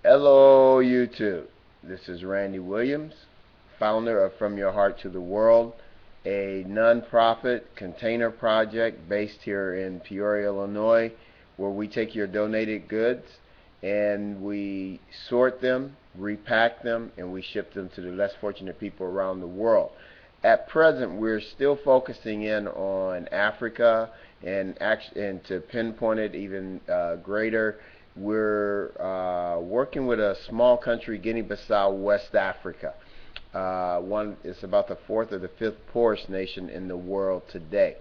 Hello YouTube, this is Randy Williams, founder of From Your Heart to the World, a non-profit container project based here in Peoria, Illinois, where we take your donated goods and we sort them, repack them, and we ship them to the less fortunate people around the world. At present, we're still focusing in on Africa, and to pinpoint it even greater, we're working with a small country, Guinea-Bissau, West Africa. It's about the fourth or the fifth poorest nation in the world today.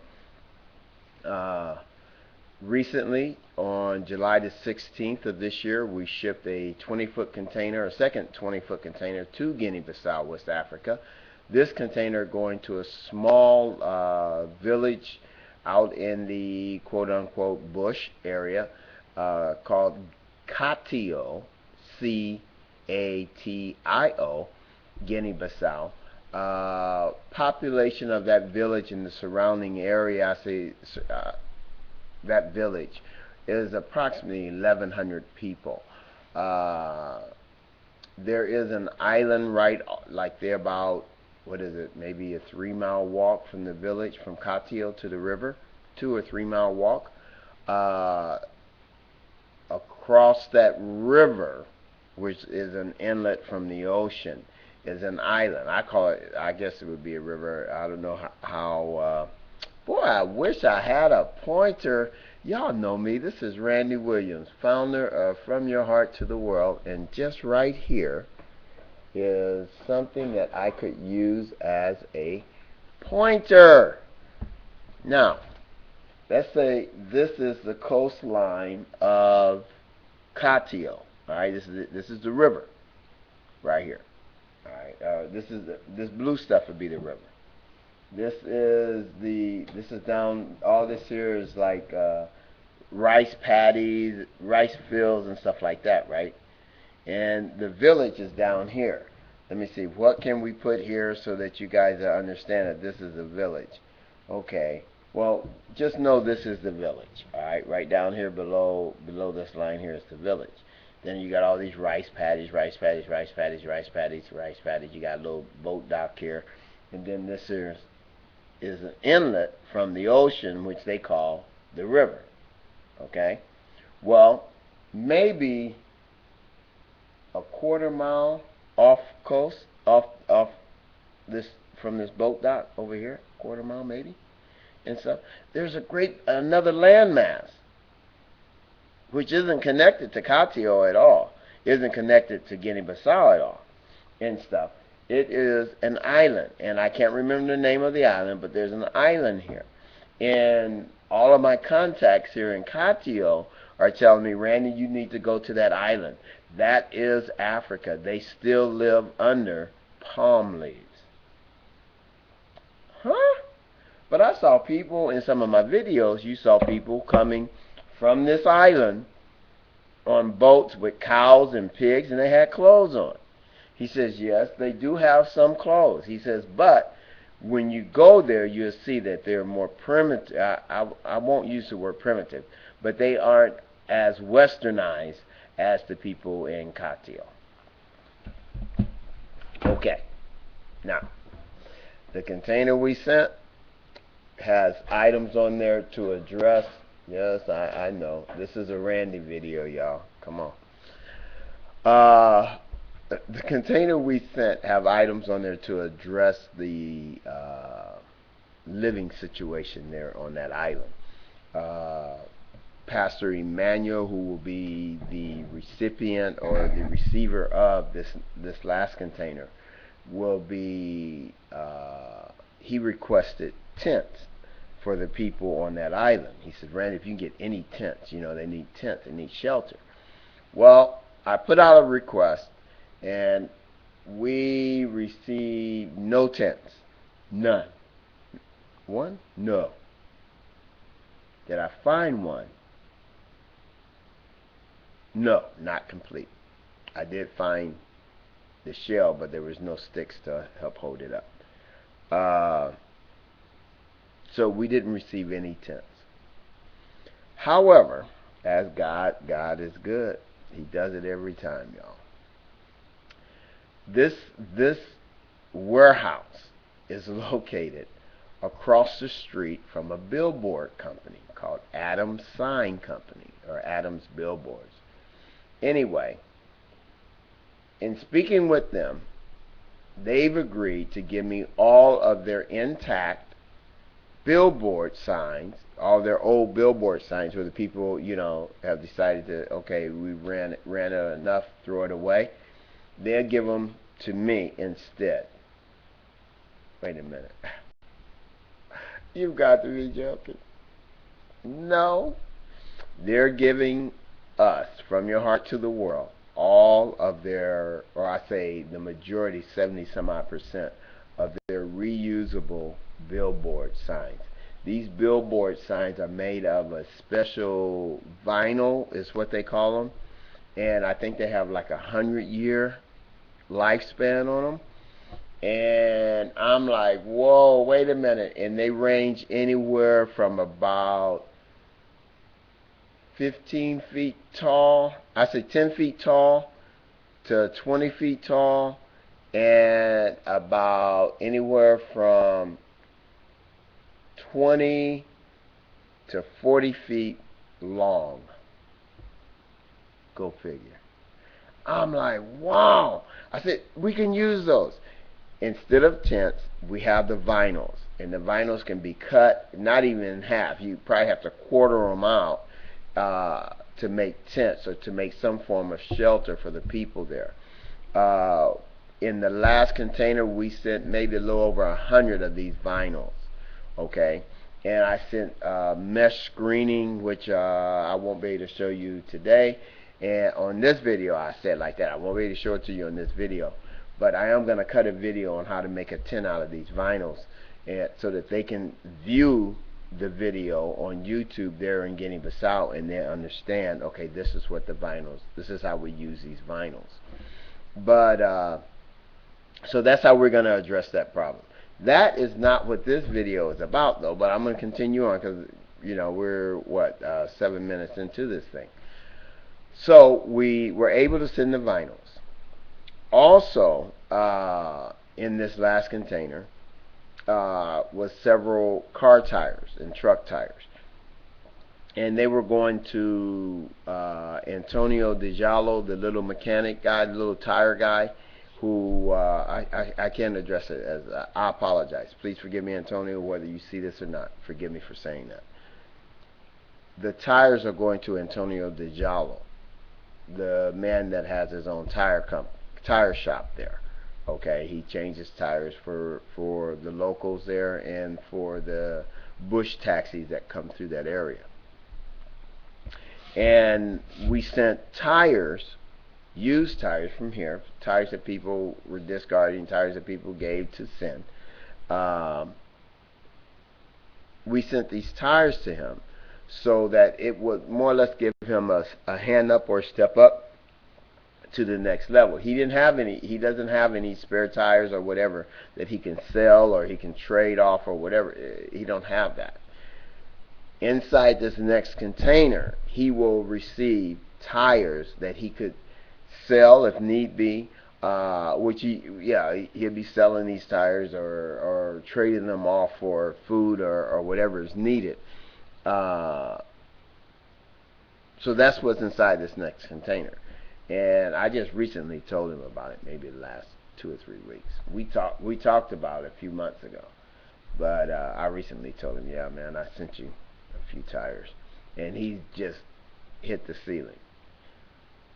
Recently, on July the 16th of this year, we shipped a 20-foot container, a second 20-foot container to Guinea-Bissau, West Africa. This container going to a small village out in the quote-unquote bush area called Catio, C-A-T-I-O, Guinea-Bissau. Population of that village and the surrounding area, I say that village, is approximately 1,100 people. There is an island right, like they're about, what is it, maybe a 3-mile walk from the village, from Catio to the river, 2 or 3 mile walk. Across that river, which is an inlet from the ocean, is an island. I call it, I guess it would be a river. I don't know how boy, I wish I had a pointer. Y'all know me. This is Randy Williams, founder of From Your Heart to the World, and just right here is something that I could use as a pointer. Now, let's say this is the coastline of Catio. All right, this is the river right here. All right, this blue stuff would be the river. This is down. All this here is like rice paddies, rice fields, and stuff like that, right? And the village is down here. Let me see, what can we put here so that you guys understand that this is a village? Okay, well, just know this is the village. All right, right down here below this line here is the village. Then you got all these rice paddies, rice paddies, rice paddies, rice paddies, rice paddies. You got a little boat dock here, and then this here is an inlet from the ocean, which they call the river. Okay, well, maybe a quarter mile off coast, off this, from this boat dock over here, quarter mile maybe, and so there's another landmass which isn't connected to Catio at all, isn't connected to Guinea-Bissau at all, and stuff. It is an island, and I can't remember the name of the island, but there's an island here. And all of my contacts here in Catio are telling me, Randy, you need to go to that island. That is Africa. They still live under palm leaves. Huh? But I saw people in some of my videos, you saw people coming from this island on boats with cows and pigs, and they had clothes on. He says, yes, they do have some clothes. He says, but when you go there, you'll see that they're more primitive. I won't use the word primitive, but they aren't as westernized as the people in Catio. Okay. Now, the container we sent has items on there to address. Yes, I know. This is a Randy video, y'all. Come on. The container we sent have items on there to address the living situation there on that island. Pastor Emmanuel, who will be the recipient or the receiver of this last container, will be, he requested tents for the people on that island. He said, Randy, if you can get any tents, you know, they need tents, they need shelter. Well, I put out a request, and we received no tents. None. One? No. Did I find one? No, not complete. I did find the shell, but there was no sticks to help hold it up. So we didn't receive any tents. However, as God is good, He does it every time, y'all. This warehouse is located across the street from a billboard company called Adams Sign Company or Adams Billboards. Anyway, in speaking with them, they've agreed to give me all of their intact billboard signs, all their old billboard signs where the people, have decided to, okay, we ran it enough, throw it away. They'll give them to me instead. Wait a minute. You've got to be joking. No. They're giving us, from your heart to the world, all of their, or I say the majority, 70 some odd percent of their reusable billboard signs. These billboard signs are made of a special vinyl, is what they call them, and I think they have like 100-year lifespan on them. And I'm like, whoa, wait a minute. And they range anywhere from about 15 feet tall, I say 10 feet tall to 20 feet tall, and about anywhere from 20 to 40 feet long. Go figure. I'm like, wow. I said, we can use those. Instead of tents, we have the vinyls. And the vinyls can be cut, not even in half. You probably have to quarter them out to make tents or to make some form of shelter for the people there. In the last container, we sent maybe a little over 100 of these vinyls. Okay, and I sent mesh screening, which I won't be able to show you today. And on this video, I said like that. I won't be able to show it to you on this video, but I am going to cut a video on how to make a tent out of these vinyls, and so that they can view the video on YouTube there in Guinea-Bissau, and they understand, okay, this is what the vinyls, this is how we use these vinyls. But so that's how we're going to address that problem. That is not what this video is about, though, but I'm going to continue on because, we're, 7 minutes into this thing. So we were able to send the vinyls. Also, in this last container was several car tires and truck tires. And they were going to Antonio DiGiallo, the little mechanic guy, the little tire guy, who I can't address it as, I apologize. Please forgive me, Antonio, whether you see this or not. Forgive me for saying that. The tires are going to Antonio DiGiallo, the man that has his own tire shop there. Okay, he changes tires for the locals there and for the bush taxis that come through that area. And we sent tires, used tires from here, tires that people were discarding, tires that people gave to send. We sent these tires to him so that it would more or less give him a hand up or step up to the next level. He doesn't have any spare tires or whatever that he can sell or he can trade off or whatever. He don't have that. Inside this next container, he will receive tires that he could sell if need be, which he'll be selling these tires or trading them off for food or whatever is needed. So that's what's inside this next container. And I just recently told him about it, maybe the last 2 or 3 weeks. We talked about it a few months ago, but I recently told him, yeah, man, I sent you a few tires, and he just hit the ceiling.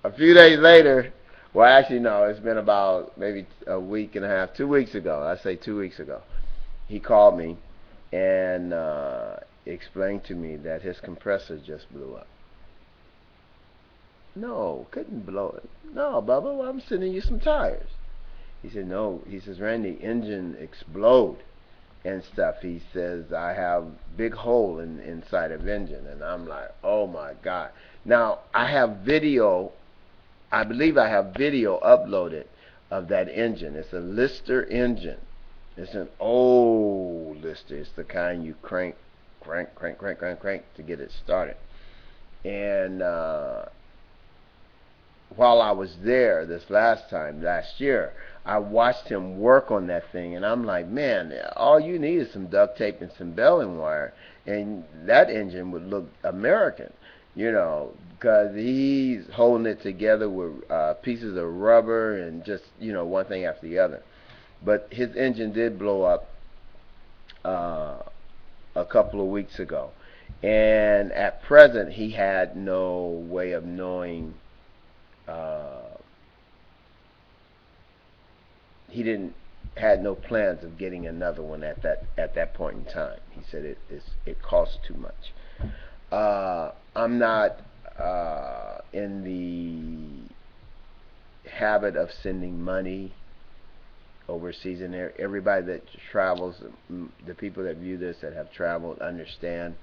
A few days later, well, actually no, it's been about maybe a week and a half, 2 weeks ago. I say 2 weeks ago, he called me and explained to me that his compressor just blew up. No, couldn't blow it. No, Bubba, well, I'm sending you some tires. He said, no. He says, Randy, engine explode and stuff. He says, I have big hole inside of engine. And I'm like, oh my God. Now, I have video, I believe I have video uploaded of that engine. It's a Lister engine. It's an old Lister. It's the kind you crank to get it started. And while I was there this last year, I watched him work on that thing, and I'm like, man, all you need is some duct tape and some baling wire, and that engine would look American, because he's holding it together with pieces of rubber and just, one thing after the other. But his engine did blow up uh, a couple of weeks ago, and at present he had no way of knowing. Uh, he didn't had no plans of getting another one at that point in time. He said it costs too much. I'm not in the habit of sending money overseas, and everybody that travels, the people that view this that have traveled understand.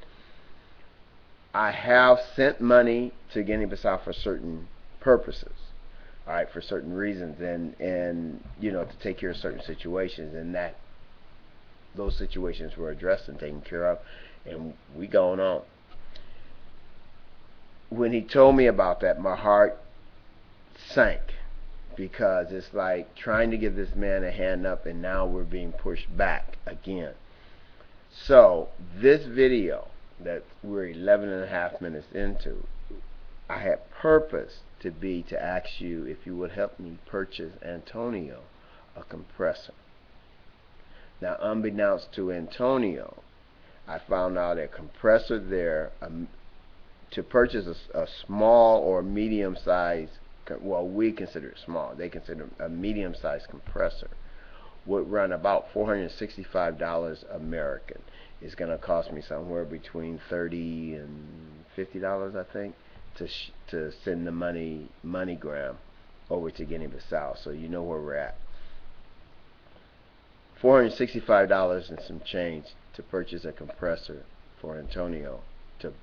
I have sent money to Guinea-Bissau for certain purposes, all right, for certain reasons, and to take care of certain situations, and that those situations were addressed and taken care of, and we going on. When he told me about that, my heart sank, because it's like trying to give this man a hand up, and now we're being pushed back again. So this video that we're 11 and a half minutes into, I had purpose to ask you if you would help me purchase Antonio a compressor. Now, unbeknownst to Antonio, I found out a compressor there, to purchase a small or medium size, well, we consider it small, they consider a medium sized compressor, would run about $465 American. It's going to cost me somewhere between $30 and $50, I think, to send the MoneyGram over to Guinea-Bissau. So you know where we're at. $465 and some change to purchase a compressor for Antonio, to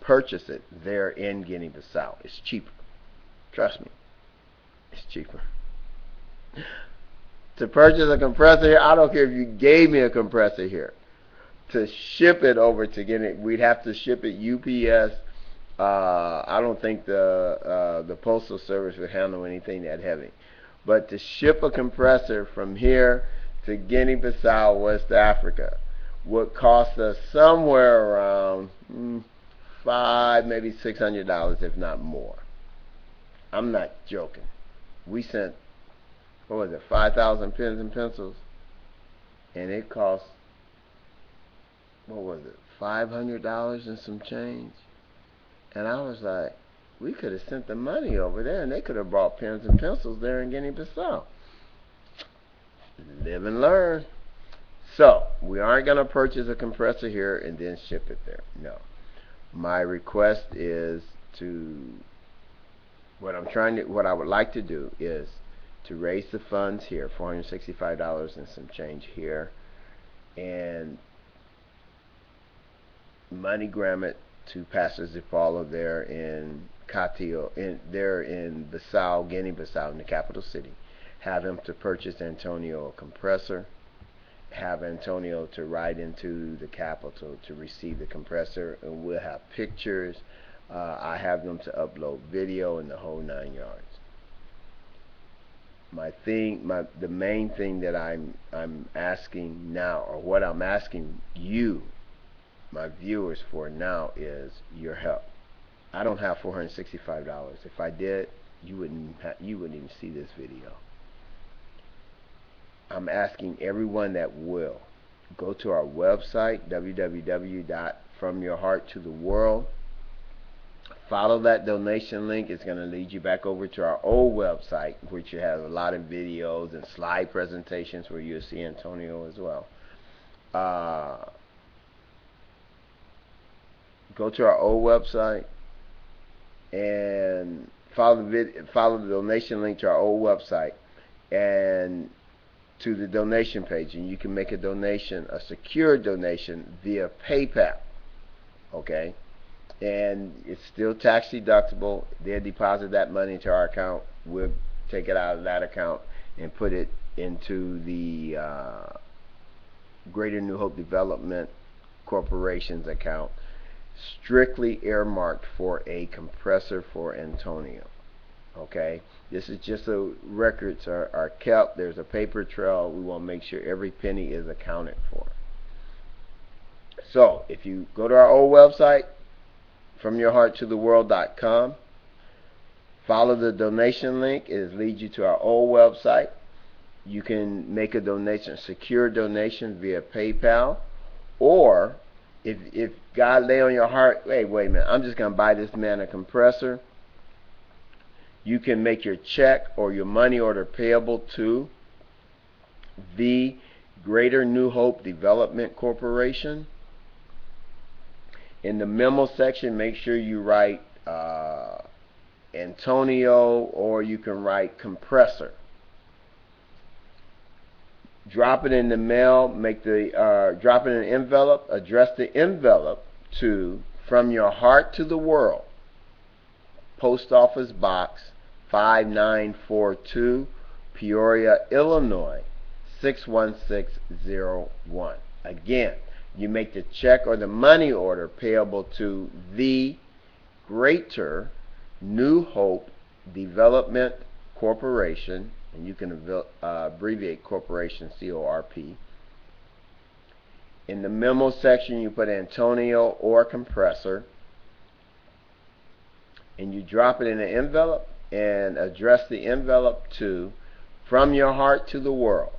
purchase it there in Guinea-Bissau. It's cheaper. Trust me, it's cheaper. To purchase a compressor here, I don't care if you gave me a compressor here. To ship it over to Guinea, we'd have to ship it UPS. I don't think the postal service would handle anything that heavy. But to ship a compressor from here to Guinea-Bissau, West Africa, would cost us somewhere around maybe $600, if not more. I'm not joking. We sent, what was it, 5,000 pens and pencils, and it cost, what was it, $500 and some change. And I was like, we could have sent the money over there, and they could have brought pens and pencils there in Guinea-Bissau. Live and learn. So we aren't going to purchase a compressor here and then ship it there. No. My request is what I would like to do is to raise the funds here, $465 and some change here, and MoneyGram it to Pastor Zipala there in Catio, there in Bissau, Guinea-Bissau, in the capital city. Have him to purchase Antonio a compressor. Have Antonio to ride into the capital to receive the compressor, and we'll have pictures. I have them to upload video and the whole 9 yards. The main thing that I'm asking now, or what I'm asking you, my viewers, for now, is your help. I don't have $465. If I did, you wouldn't even see this video. I'm asking everyone that will go to our website, www.fromyourhearttotheworld. Follow that donation link. It's going to lead you back over to our old website, which has a lot of videos and slide presentations where you'll see Antonio as well. Go to our old website and follow the donation link to our old website and to the donation page, and you can make a donation, a secure donation, via PayPal. Okay? And it's still tax deductible. They'll deposit that money into our account. We'll take it out of that account and put it into the Greater New Hope Development Corporation's account, strictly earmarked for a compressor for Antonio. Okay, this is just so records are kept. There's a paper trail. We want to make sure every penny is accounted for. So if you go to our old website, fromyourhearttotheworld.com, follow the donation link. It leads you to our old website. You can make a donation, secure donation via PayPal, or if God lay on your heart, hey, wait a minute, I'm just going to buy this man a compressor, you can make your check or your money order payable to the Greater New Hope Development Corporation. In the memo section, make sure you write Antonio, or you can write Compressor. Drop it in the mail, drop it in an envelope, address the envelope to From Your Heart to the World, Post Office Box 5942, Peoria, Illinois 61601. Again, you make the check or the money order payable to the Greater New Hope Development Corporation, and you can abbreviate corporation, C-O-R-P. In the memo section, you put Antonio or Compressor, and you drop it in an envelope and address the envelope to From Your Heart to the World,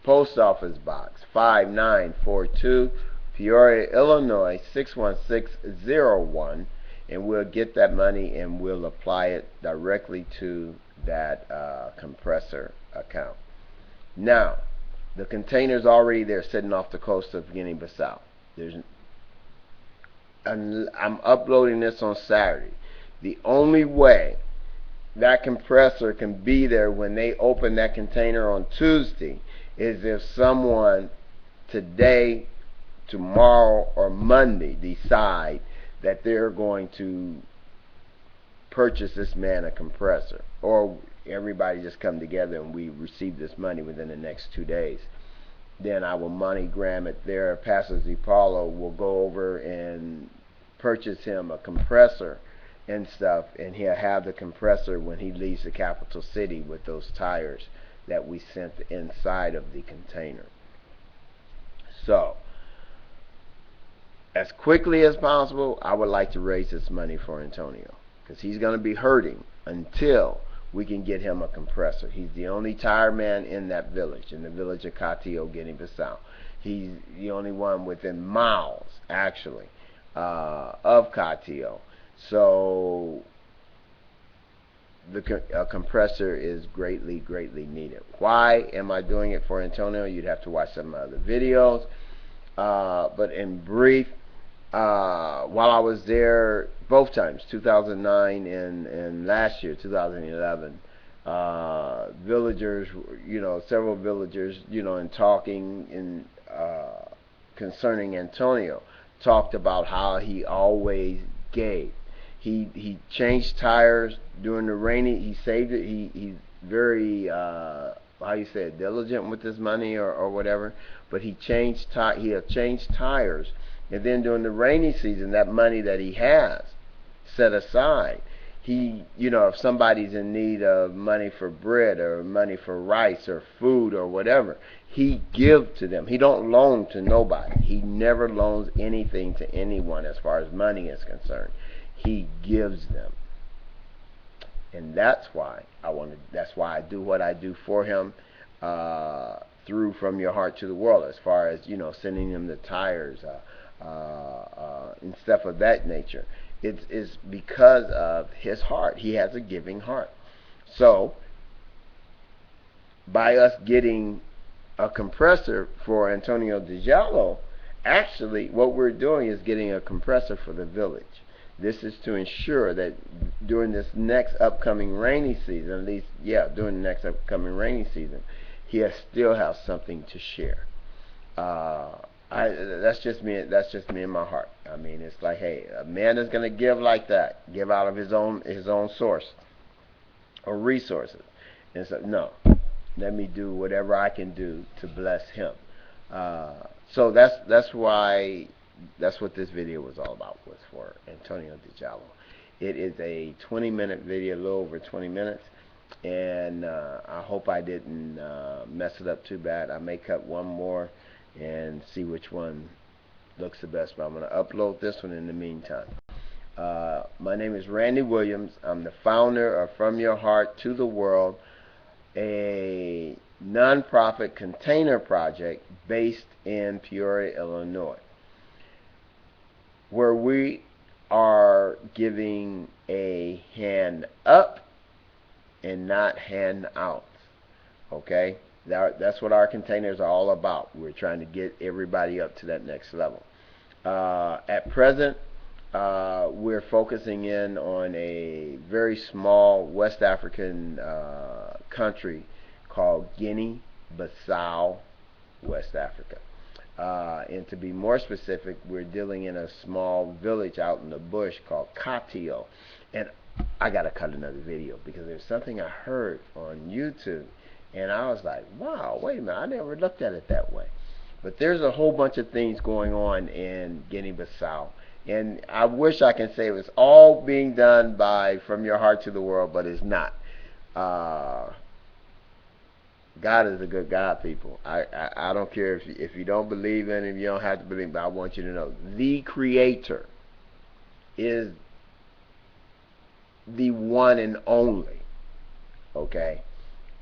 Post Office Box 5942, Peoria, Illinois 61601, and we'll get that money and we'll apply it directly to that compressor account. Now, the container's already there, sitting off the coast of Guinea-Bissau. I'm uploading this on Saturday. The only way that compressor can be there when they open that container on Tuesday is if someone today, tomorrow, or Monday decide that they're going to purchase this man a compressor, or everybody just come together and we receive this money within the next 2 days. Then I will MoneyGram it there. Pastor Paulo will go over and purchase him a compressor and stuff, and he'll have the compressor when he leaves the capital city with those tires that we sent inside of the container. So, as quickly as possible, I would like to raise this money for Antonio, because he's going to be hurting until we can get him a compressor. He's the only tire man in that village, in the village of Catio, Guinea-Bissau. He's the only one within miles, actually, of Catio. So the compressor is greatly, greatly needed. Why am I doing it for Antonio? You'd have to watch some other videos. But in brief, while I was there both times, 2009 and last year, 2011, villagers, several villagers, in talking in concerning Antonio, talked about how he always gave. He changed tires during the rainy. He saved it. He's very how you say it, diligent with his money or whatever. But he changed tires, and then during the rainy season, that money that he has set aside, if somebody's in need of money for bread or money for rice or food or whatever, he gives to them. He don't loan to nobody. He never loans anything to anyone as far as money is concerned. He gives them. And that's why I do what I do for him through From Your Heart to the World, as far as sending him the tires and stuff of that nature. It's because of his heart. He has a giving heart. So by us getting a compressor for Antonio DiGiallo, actually what we're doing is getting a compressor for the village. This is to ensure that during this next upcoming rainy season, during the next upcoming rainy season, he still has something to share. That's just me. That's just me in my heart. I mean, it's like, hey, a man is going to give like that, give out of his own source or resources. And so, no, let me do whatever I can do to bless him. So that's what this video was all about, was for Antonio DiGiallo. It is a 20-minute video, a little over 20 minutes, and I hope I didn't mess it up too bad. I may cut one more and see which one looks the best, but I'm going to upload this one in the meantime. My name is Randy Williams. I'm the founder of From Your Heart to the World, a nonprofit container project based in Peoria, Illinois, where we are giving a hand up and not hand out. Okay? That's what our containers are all about. We're trying to get everybody up to that next level. At present, we're focusing in on a very small West African country called Guinea-Bissau, West Africa. And to be more specific, we're dealing in a small village out in the bush called Catio. And I got to cut another video because there's something I heard on YouTube, and I was like, wow, wait a minute, I never looked at it that way. But there's a whole bunch of things going on in Guinea-Bissau. And I wish I can say it was all being done by From Your Heart to the World, but it's not. God is a good God, people. I don't care if you don't believe in Him, you don't have to believe, but I want you to know the Creator is the one and only. Okay?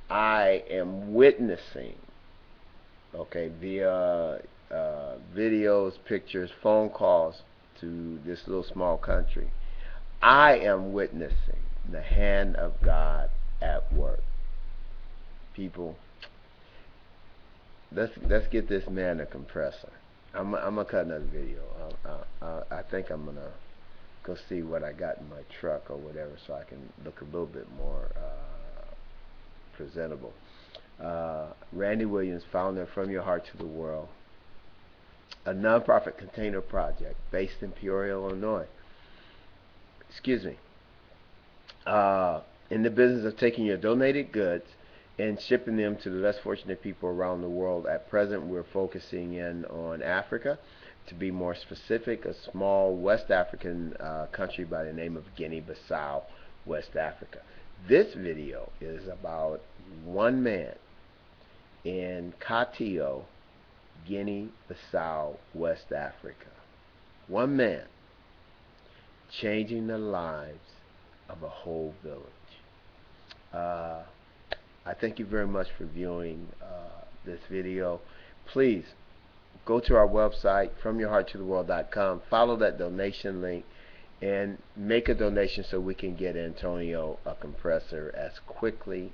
I am witnessing, okay, via videos, pictures, phone calls to this little small country. I am witnessing the hand of God at work. People, let's get this man a compressor. I'm gonna cut another video. I think I'm gonna go see what I got in my truck or whatever, so I can look a little bit more presentable. Randy Williams, founder of From Your Heart to the World, a nonprofit container project based in Peoria, Illinois. Excuse me. In the business of taking your donated goods and shipping them to the less fortunate people around the world. At present, we're focusing in on Africa. To be more specific, a small West African country by the name of Guinea-Bissau, West Africa. This video is about one man in Catio, Guinea-Bissau, West Africa. One man changing the lives of a whole village. I thank you very much for viewing this video. Please go to our website, FromYourHeartToTheWorld.com. Follow that donation link and make a donation so we can get Antonio a compressor as quickly